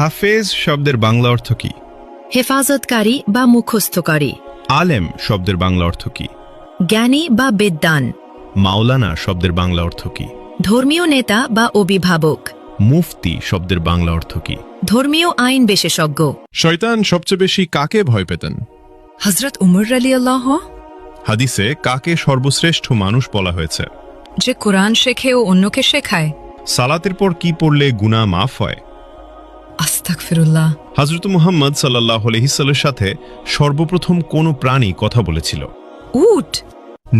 হাফেজ শব্দের বাংলা অর্থ কি? হেফাজতকারী বা মুখস্থকারী। আলেম শব্দের বাংলা অর্থ কি? জ্ঞানী বা বিদ্বান। মাওলানা শব্দের বাংলা অর্থ কি? ধর্মীয় নেতা বা অভিভাবক। মুফতি শব্দের বাংলা অর্থ কি? ধর্মীয় আইন বিশেষজ্ঞ। শয়তান সবচেয়ে বেশি কাকে ভয় পেতেন? হযরত উমর রাদিয়াল্লাহ। হাদিসে কাকে সর্বশ্রেষ্ঠ মানুষ বলা হয়েছে? যে কোরআন শেখে ও অন্যকে শেখায়। সালাতের পর কি পড়লে গুনাহ মাফ হয়? আস্তাগফিরুল্লাহ। হযরত মুহাম্মদ সাল্লাল্লাহু আলাইহি ওয়াসাল্লামের সাথে সর্বপ্রথম কোন প্রাণী কথা বলেছিল? উট।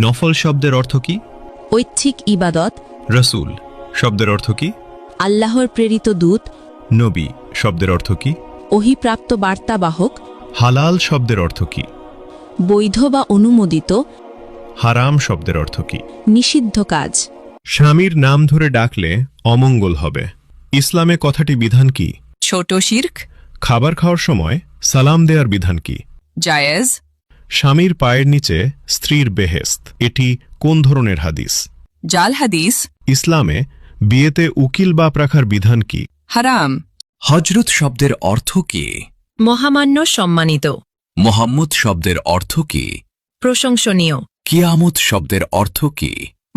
নফল শব্দের অর্থ কি? ঐচ্ছিক ইবাদত। রাসূল শব্দের অর্থ কি? আল্লাহর প্রেরিত দূত। নবী শব্দের অর্থ কি? ওহীপ্রাপ্ত বার্তাবাহক। হালাল শব্দের অর্থ কি? বৈধ বা অনুমোদিত। হারাম শব্দের অর্থ কি? নিষিদ্ধ কাজ। স্বামীর নাম ধরে ডাকলে অমঙ্গল হবে। ইসলামে কথাটি বিধান কি? ছোট শিরক। খাবার খাওয়ার সময় সালাম দেওয়ার বিধান কি? জায়েজ। স্বামীর পায়ের নিচে স্ত্রীর বেহেশত, এটি কোন ধরনের হাদিস? জাল হাদিস। ইসলামে বিয়েতে উকিল বাপ রাখার বিধান কি? হারাম। হজরত শব্দের অর্থ কি? মহামান্য, সম্মানিত। মোহাম্মদ শব্দের অর্থ কি? প্রশংসনীয়। কিয়ামত শব্দের অর্থ কি?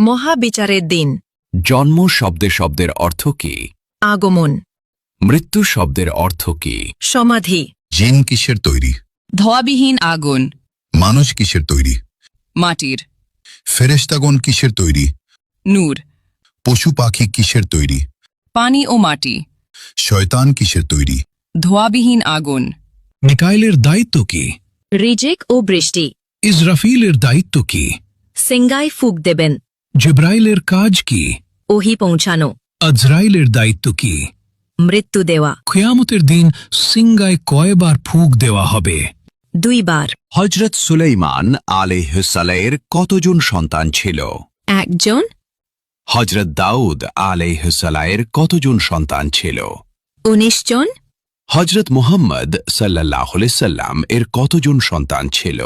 মহাবিচারের দিন। জন্ম শব্দের অর্থ কি? আগমন। মৃত্যু শব্দের অর্থ কি? সমাধি। জিন কিসের তৈরি? ধোয়াবিহীন আগুন। মানুষ কিসের তৈরি? মাটির। ফেরেশতাগণ কিসের তৈরি? নূর। পশু পাখি কিসের তৈরি? পানি ও মাটি। শয়তান কিসের তৈরি? ধোয়াবিহীন আগুন। মিকাইলের দায়িত্ব কি? রিজিক ও বৃষ্টি। ইসরাফিলের দায়িত্ব কি? সিঙ্গায় ফুক দেবেন। জিব্রাইলের কাজ কি? ওহি পৌঁছানো। আজরাইলের দায়িত্ব কি? মৃত্যু দেওয়া। কিয়ামতের দিন সিঙ্গায় কয়বার ফুঁক দেওয়া হবে? 2 বার। হজরত সুলাইমান আলাইহিসসালামের কতজন সন্তান ছিল? 1 জন। হজরত দাউদ আলাইহিসসালামের কতজন সন্তান ছিল? 19 জন। হজরত মুহাম্মদ সাল্লাল্লাহু আলাইহি সাল্লাম এর কতজন সন্তান ছিল?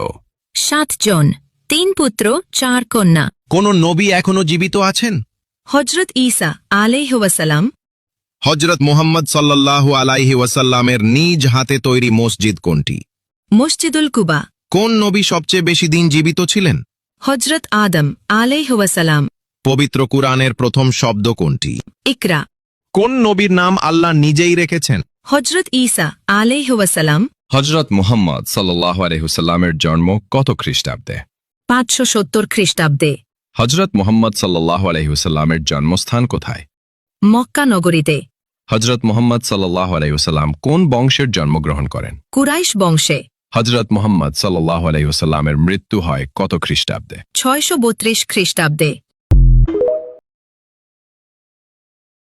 7 জন। 3 পুত্র 4 কন্যা। কোন নবী এখনো জীবিত আছেন? হযরত ঈসা আলাইহি ওয়াসাল্লাম। হযরত মুহাম্মদ সাল্লাল্লাহু আলাইহি ওয়াসাল্লামের নিজ হাতে তৈরি মসজিদ কোনটি? মসজিদুল কুবা। কোন নবী সবচেয়ে বেশি দিন জীবিত ছিলেন? হযরত আদম আলাইহি ওয়াসাল্লাম। পবিত্র কুরআনের প্রথম শব্দ কোনটি? ইকরা। কোন নবীর নাম আল্লাহ নিজেই রেখেছেন? হযরত ঈসা আলাইহি ওয়াসাল্লাম। হজরত মুহাম্মদ সাল্লাল্লাহু আলাইহি ওয়াসাল্লামের জন্ম কত খ্রিস্টাব্দে? 570 খ্রিস্টাব্দে। হজরত মুহাম্মদ সাল্লাল্লাহু আলাইহি ওয়াসাল্লামের জন্মস্থান কোথায়? মক্কা নগরীতে। হজরত মুহাম্মদ সাল্লাল্লাহু আলাইহি ওয়াসাল্লাম কোন বংশের জন্মগ্রহণ করেন? কুরাইশ বংশে। হজরত মুহাম্মদ সাল্লাল্লাহু আলাইহি ওয়াসাল্লামের মৃত্যু হয় কত খ্রিস্টাব্দে? 632 খ্রিস্টাব্দে।